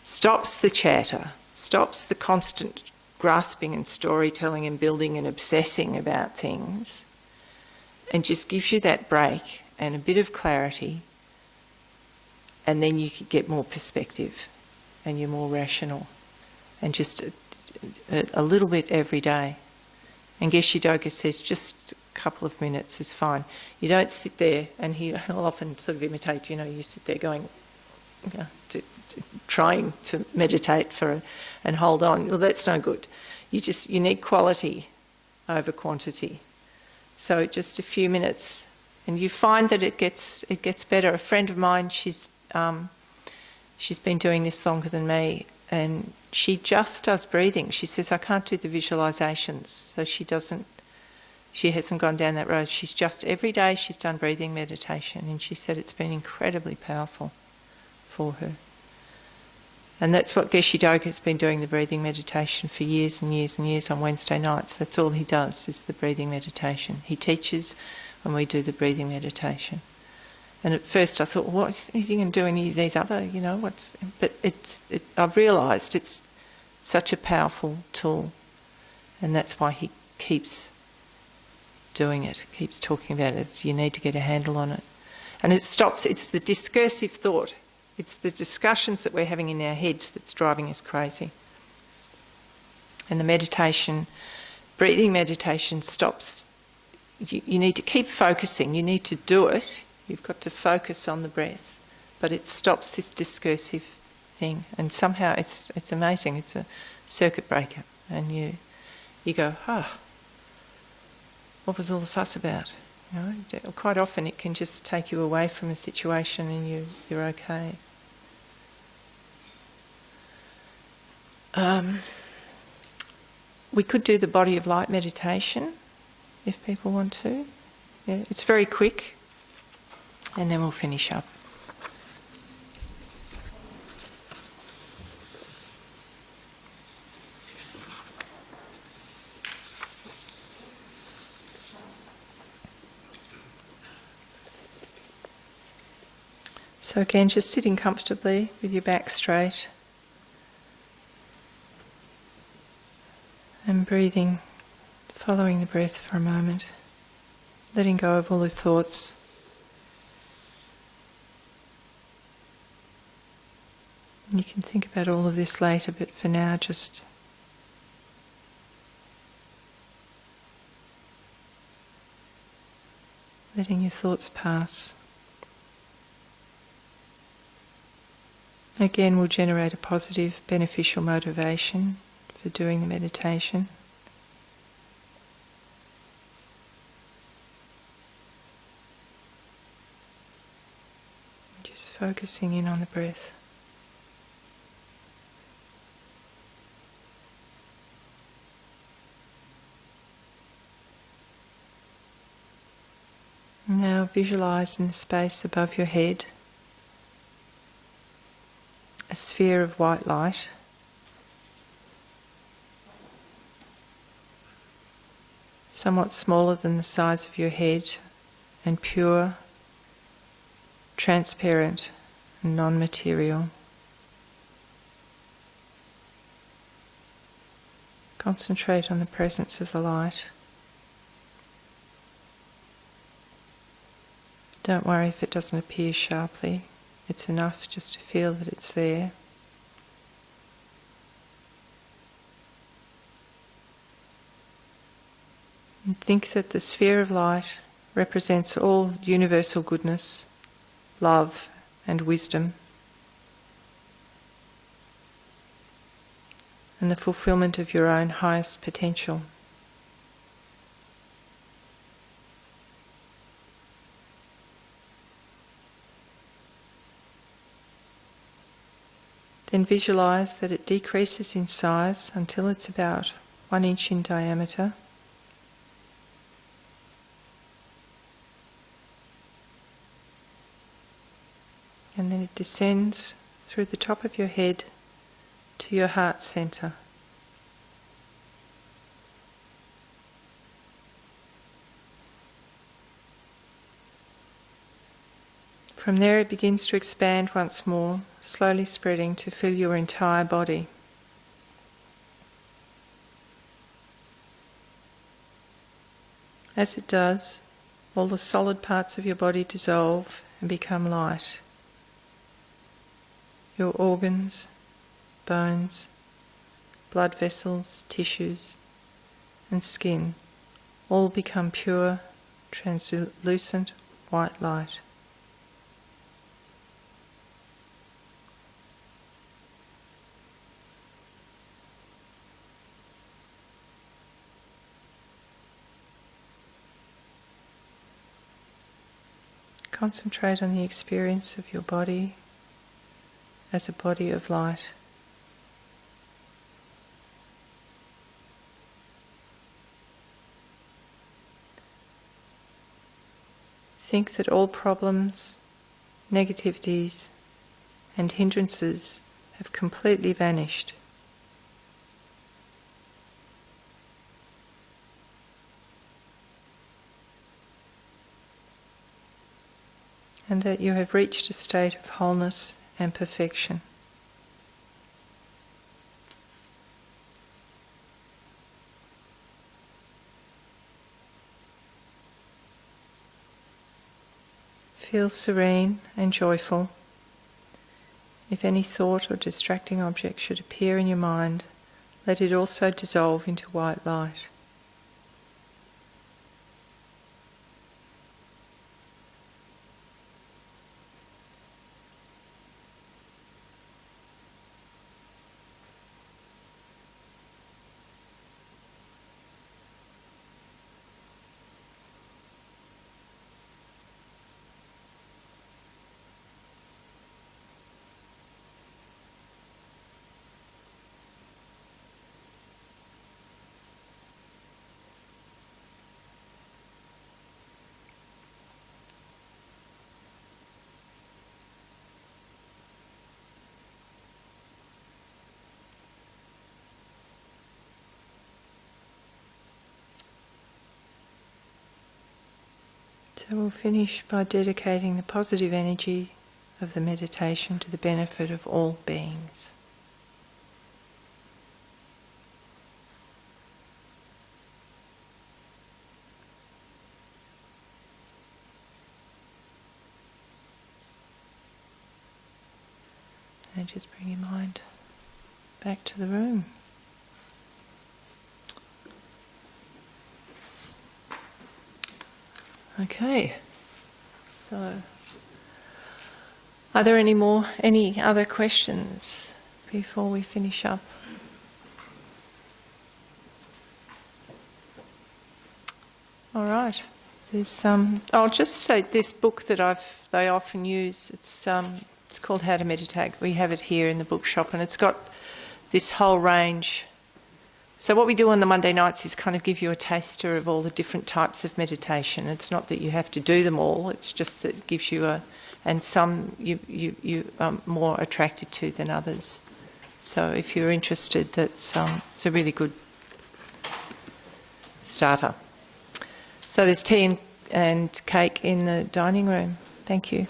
stops the chatter, stops the constant grasping and storytelling and building and obsessing about things, and just gives you that break and a bit of clarity, and then you could get more perspective and you're more rational, and just a little bit every day. And Geshe Doga says just a couple of minutes is fine. You don't sit there, and he'll often sort of imitate, you sit there going, trying to meditate and hold on. Well, that's no good. You need quality over quantity. So just a few minutes, and you find that it gets better. A friend of mine, she's been doing this longer than me, and she just does breathing. She says, I can't do the visualizations, so she hasn't gone down that road. She's just, every day she's done breathing meditation, and she said it's been incredibly powerful for her. And that's what Geshe Doga has been doing, the breathing meditation, for years and years and years on Wednesday nights. That's all he does, is the breathing meditation. He teaches and we do the breathing meditation. And at first I thought, well, is he going to do any of these other, but I've realised it's such a powerful tool, and that's why he keeps doing it, keeps talking about it. You need to get a handle on it. And it's the discursive thought, it's the discussions that we're having in our heads that's driving us crazy. And the meditation, breathing meditation stops, you need to keep focusing, you need to do it. You've got to focus on the breath, but it stops this discursive thing, and somehow it's amazing. It's a circuit breaker, and you go, what was all the fuss about? Quite often it can just take you away from a situation, and you're okay. We could do the body of light meditation if people want to. Yeah, it's very quick. And then we'll finish up. So again, just sitting comfortably with your back straight and breathing, following the breath for a moment, letting go of all the thoughts. You can think about all of this later, but for now just letting your thoughts pass. Again, will generate a positive, beneficial motivation for doing the meditation. Just focusing in on the breath. Now visualise in the space above your head a sphere of white light. Somewhat smaller than the size of your head, and pure, transparent and non-material. Concentrate on the presence of the light. Don't worry if it doesn't appear sharply. It's enough just to feel that it's there. And think that the sphere of light represents all universal goodness, love and wisdom, and the fulfillment of your own highest potential. Then visualise that it decreases in size until it's about 1 inch in diameter. And then it descends through the top of your head to your heart centre. From there it begins to expand once more, slowly spreading to fill your entire body. As it does, all the solid parts of your body dissolve and become light. Your organs, bones, blood vessels, tissues, and skin all become pure, translucent white light. Concentrate on the experience of your body as a body of light. Think that all problems, negativities, and hindrances have completely vanished. And that you have reached a state of wholeness and perfection. Feel serene and joyful. If any thought or distracting object should appear in your mind, let it also dissolve into white light. So we'll finish by dedicating the positive energy of the meditation to the benefit of all beings. And just bring your mind back to the room. Okay, so are there any other questions before we finish up? All right. There's I'll just say this book that they often use. It's called How to Meditate. We have it here in the bookshop, and it's got this whole range. So what we do on the Monday nights is kind of give you a taster of all the different types of meditation. It's not that you have to do them all, it's just that it gives you and some you are more attracted to than others. So if you're interested, it's a really good starter. So there's tea and cake in the dining room. Thank you.